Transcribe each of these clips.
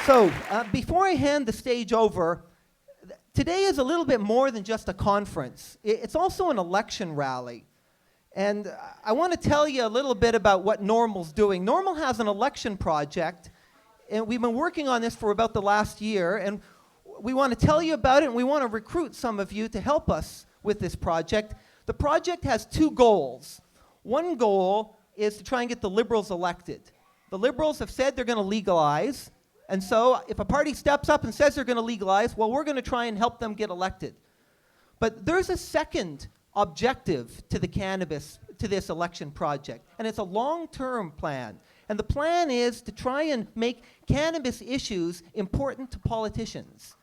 So, before I hand the stage over, today is a little bit more than just a conference. It's also an election rally. And I want to tell you a little bit about what NORML's doing. NORML has an election project, and we've been working on this for about the last year, and we want to tell you about it, and we want to recruit some of you to help us with this project. The project has two goals. One goal is to try and get the Liberals elected. The Liberals have said they're going to legalize, and so if a party steps up and says they're going to legalize, well, we're going to try and help them get elected. But there's a second objective to this election project, and it's a long-term plan. And the plan is to try and make cannabis issues important to politicians.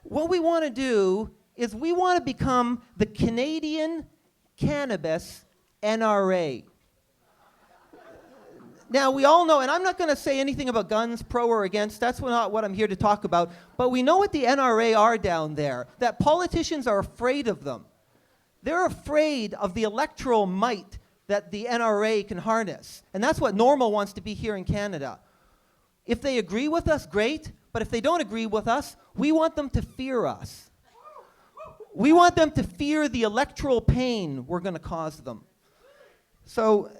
What we want to do is we want to become the Canadian Cannabis NRA. Now, we all know, and I'm not going to say anything about guns, pro or against, that's not what I'm here to talk about, but we know what the NRA are down there, that politicians are afraid of them. They're afraid of the electoral might that the NRA can harness, and that's what NORML wants to be here in Canada. If they agree with us, great, but if they don't agree with us, we want them to fear us. We want them to fear the electoral pain we're going to cause them. So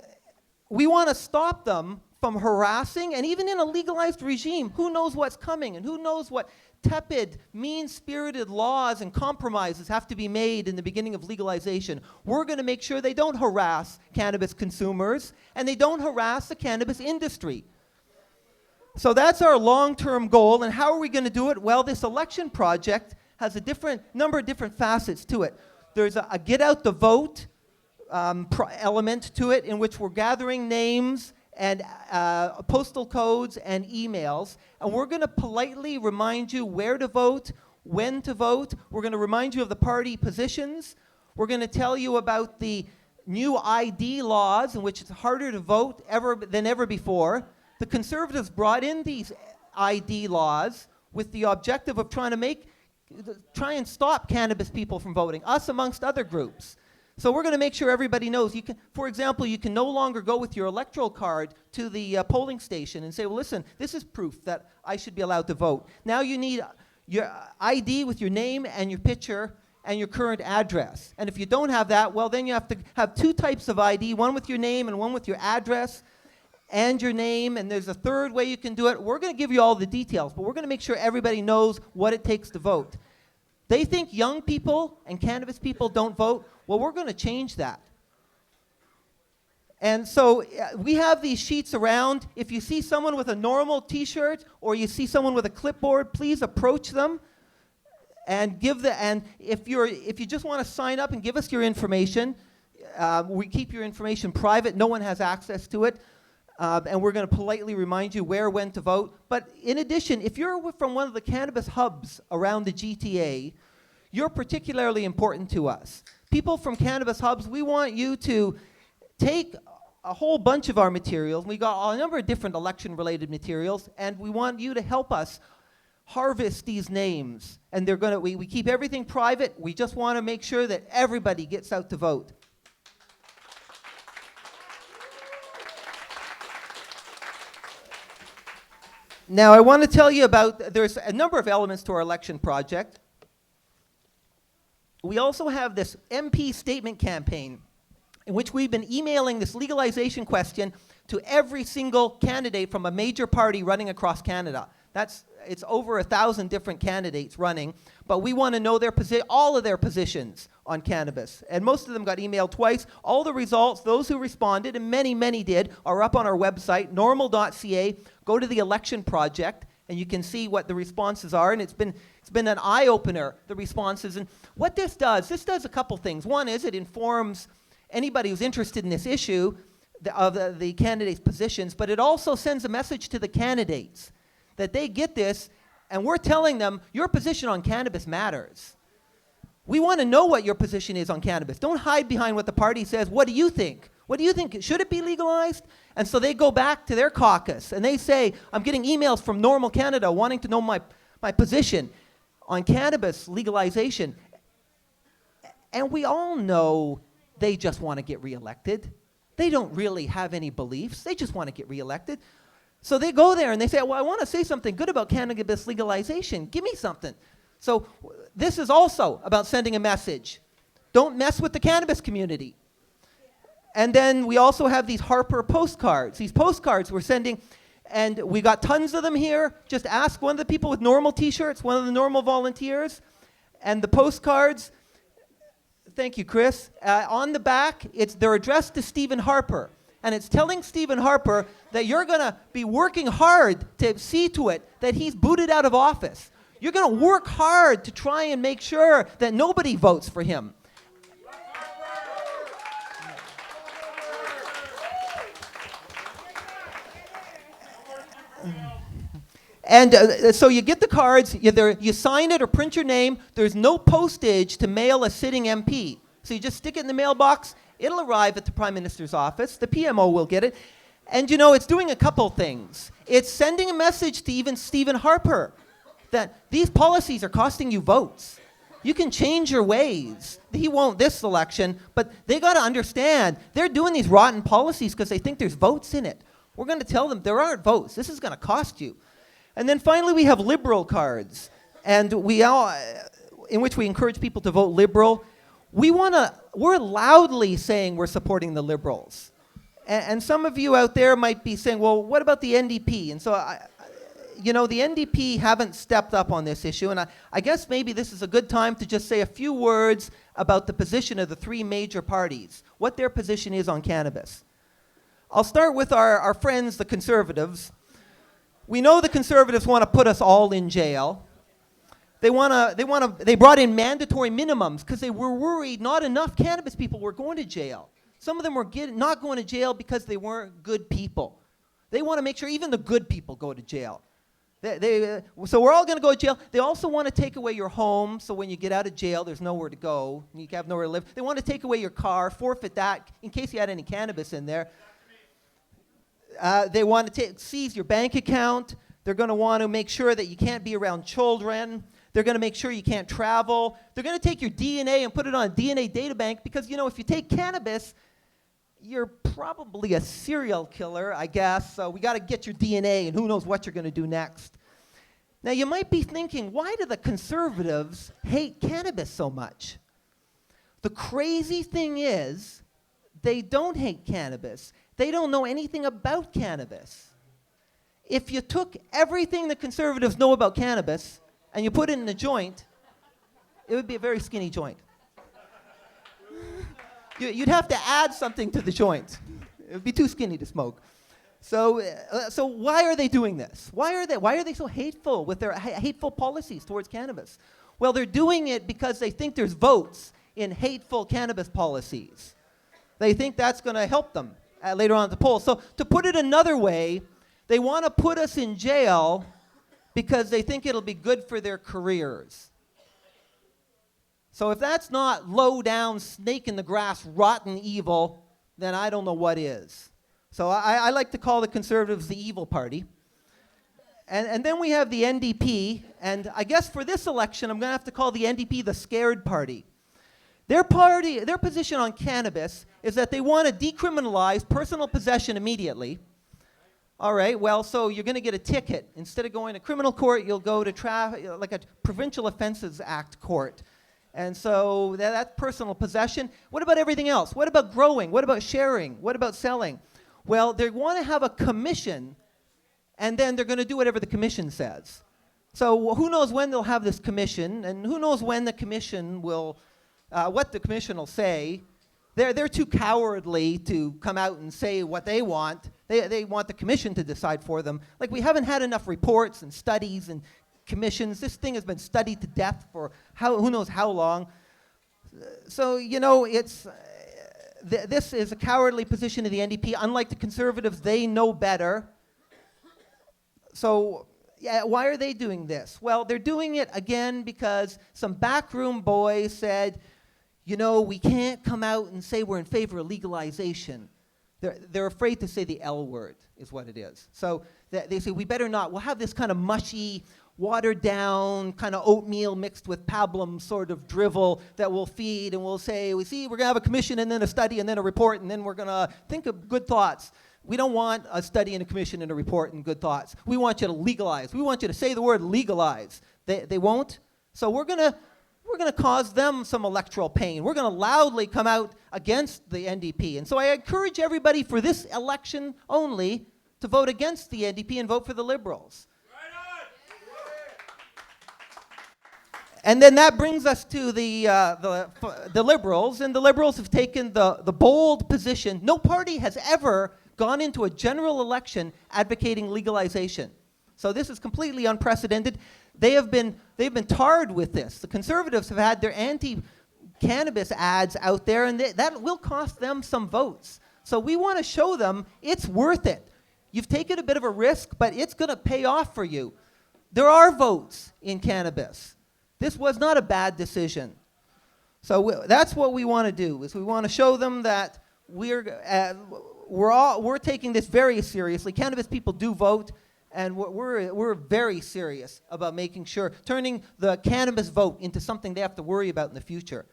we want to stop them from harassing, and even in a legalized regime, who knows what's coming, and who knows what tepid, mean-spirited laws and compromises have to be made in the beginning of legalization. We're going to make sure they don't harass cannabis consumers, and they don't harass the cannabis industry. So that's our long-term goal, and how are we going to do it? Well, this election project has a number of different facets to it. There's a get out the vote element to it, in which we're gathering names and postal codes and emails, and we're going to politely remind you where to vote, when to vote. We're going to remind you of the party positions. We're going to tell you about the new ID laws, in which it's harder to vote than ever before. The Conservatives brought in these ID laws with the objective of trying and stop cannabis people from voting, us amongst other groups. So we're going to make sure everybody knows. You can, for example, you can no longer go with your electoral card to the polling station and say, well, listen, this is proof that I should be allowed to vote. Now you need your ID with your name and your picture and your current address. And if you don't have that, well, then you have to have two types of ID, one with your name and one with your address and your name, and there's a third way you can do it. We're going to give you all the details, but we're going to make sure everybody knows what it takes to vote. They think young people and cannabis people don't vote. Well, we're going to change that. And so we have these sheets around. If you see someone with a NORML t-shirt or you see someone with a clipboard, please approach them and if you just want to sign up and give us your information, we keep your information private. No one has access to it. And we're going to politely remind you where, when to vote. But in addition, if you're from one of the cannabis hubs around the GTA, you're particularly important to us. People from cannabis hubs, we want you to take a whole bunch of our materials. We got a number of different election-related materials, and we want you to help us harvest these names. And we keep everything private. We just want to make sure that everybody gets out to vote. Now, I want to tell you there's a number of elements to our election project. We also have this MP statement campaign, in which we've been emailing this legalization question to every single candidate from a major party running across Canada. It's over 1,000 different candidates running, but we want to know all of their positions on cannabis. And most of them got emailed twice. All the results, those who responded, and many, many did, are up on our website, norml.ca. Go to the election project, and you can see what the responses are. And it's been an eye-opener, the responses. And what this does a couple things. One is it informs anybody who's interested in this issue of the candidates' positions, but it also sends a message to the candidates that they get this, and we're telling them your position on cannabis matters. We want to know what your position is on cannabis. Don't hide behind what the party says. What do you think? What do you think? Should it be legalized? And so they go back to their caucus and they say, I'm getting emails from NORML Canada wanting to know my position on cannabis legalization. And we all know they just want to get reelected. They don't really have any beliefs. They just want to get reelected. So they go there and they say, well, I want to say something good about cannabis legalization. Give me something. So this is also about sending a message. Don't mess with the cannabis community. And then we also have these Harper postcards. These postcards we're sending, and we got tons of them here. Just ask one of the people with NORML t-shirts, one of the NORML volunteers. And the postcards, thank you, Chris. On the back, they're addressed to Stephen Harper. And it's telling Stephen Harper that you're going to be working hard to see to it that he's booted out of office. You're going to work hard to try and make sure that nobody votes for him. And so you get the cards, you sign it or print your name. There's no postage to mail a sitting MP. So you just stick it in the mailbox. It'll arrive at the Prime Minister's office. The PMO will get it. And it's doing a couple things. It's sending a message to even Stephen Harper that these policies are costing you votes. You can change your ways. He won't this election, but they got to understand they're doing these rotten policies because they think there's votes in it. We're going to tell them there aren't votes. This is going to cost you. And then finally we have Liberal cards, and in which we encourage people to vote Liberal. We're loudly saying we're supporting the Liberals. And some of you out there might be saying, well, what about the NDP? And so, the NDP haven't stepped up on this issue, and I guess maybe this is a good time to just say a few words about the position of the three major parties, what their position is on cannabis. I'll start with our friends, the Conservatives. We know the Conservatives want to put us all in jail. They brought in mandatory minimums because they were worried not enough cannabis people were going to jail. Some of them were not going to jail because they weren't good people. They want to make sure even the good people go to jail. So we're all going to go to jail. They also want to take away your home, so when you get out of jail, there's nowhere to go. You have nowhere to live. They want to take away your car, forfeit that in case you had any cannabis in there. They want to seize your bank account. They're going to want to make sure that you can't be around children. They're going to make sure you can't travel. They're going to take your DNA and put it on a DNA databank because, if you take cannabis, you're probably a serial killer, I guess. So we got to get your DNA, and who knows what you're going to do next. Now, you might be thinking, why do the Conservatives hate cannabis so much? The crazy thing is, they don't hate cannabis. They don't know anything about cannabis. If you took everything the Conservatives know about cannabis and you put it in a joint, it would be a very skinny joint. You'd have to add something to the joint. It would be too skinny to smoke. So why are they doing this? Why are they so hateful with their hateful policies towards cannabis? Well, they're doing it because they think there's votes in hateful cannabis policies. They think that's going to help them later on at the polls. So to put it another way, they want to put us in jail because they think it'll be good for their careers. So if that's not low-down, snake-in-the-grass, rotten evil, then I don't know what is. So I like to call the Conservatives the evil party. And then we have the NDP, and I guess for this election, I'm going to have to call the NDP the scared party. Their position on cannabis is that they want to decriminalize personal possession immediately. All right, well, so you're going to get a ticket. Instead of going to criminal court, you'll go to like a Provincial Offences Act court. And so that's personal possession. What about everything else? What about growing? What about sharing? What about selling? Well, they want to have a commission, and then they're going to do whatever the commission says. So who knows when they'll have this commission, and who knows when the commission will, what the commission will say. They're too cowardly to come out and say what they want. They want the commission to decide for them. Like, we haven't had enough reports and studies and commissions. This thing has been studied to death for who knows how long. So, this is a cowardly position of the NDP. Unlike the Conservatives, they know better. So, yeah, why are they doing this? Well, they're doing it, again, because some backroom boy said, we can't come out and say we're in favor of legalization. They're afraid to say the L word, is what it is. So they say, we better not. We'll have this kind of mushy, watered down, kind of oatmeal mixed with pablum sort of drivel that we'll feed, and we'll say, we're going to have a commission and then a study and then a report, and then we're going to think of good thoughts. We don't want a study and a commission and a report and good thoughts. We want you to legalize. We want you to say the word legalize. They won't. So we're gonna cause them some electoral pain. We're gonna loudly come out against the NDP. And so I encourage everybody for this election only to vote against the NDP and vote for the Liberals. And then that brings us to the Liberals, and the Liberals have taken the bold position. No party has ever gone into a general election advocating legalization. So this is completely unprecedented. They've been tarred with this. The Conservatives have had their anti-cannabis ads out there, and that will cost them some votes. So we want to show them it's worth it. You've taken a bit of a risk, but it's going to pay off for you. There are votes in cannabis. This was not a bad decision. So that's what we want to do, is we want to show them that we're taking this very seriously. Cannabis people do vote, and we're very serious about making sure, turning the cannabis vote into something they have to worry about in the future.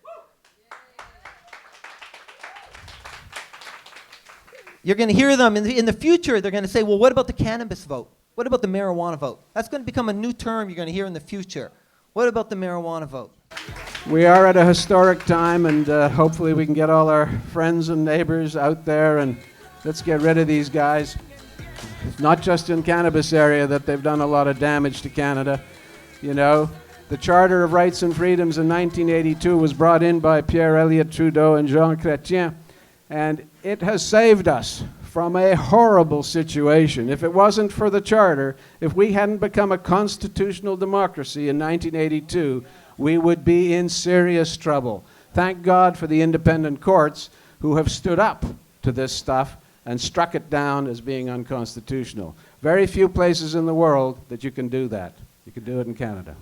You're going to hear them in the future. They're going to say, well, what about the cannabis vote? What about the marijuana vote? That's going to become a new term you're going to hear in the future. What about the marijuana vote? We are at a historic time, and hopefully we can get all our friends and neighbors out there, and let's get rid of these guys. It's not just in cannabis area that they've done a lot of damage to Canada. You know, the Charter of Rights and Freedoms in 1982 was brought in by Pierre Elliott Trudeau and Jean Chrétien, and it has saved us from a horrible situation. If it wasn't for the Charter, if we hadn't become a constitutional democracy in 1982, we would be in serious trouble. Thank God for the independent courts who have stood up to this stuff and struck it down as being unconstitutional. Very few places in the world that you can do that. You can do it in Canada.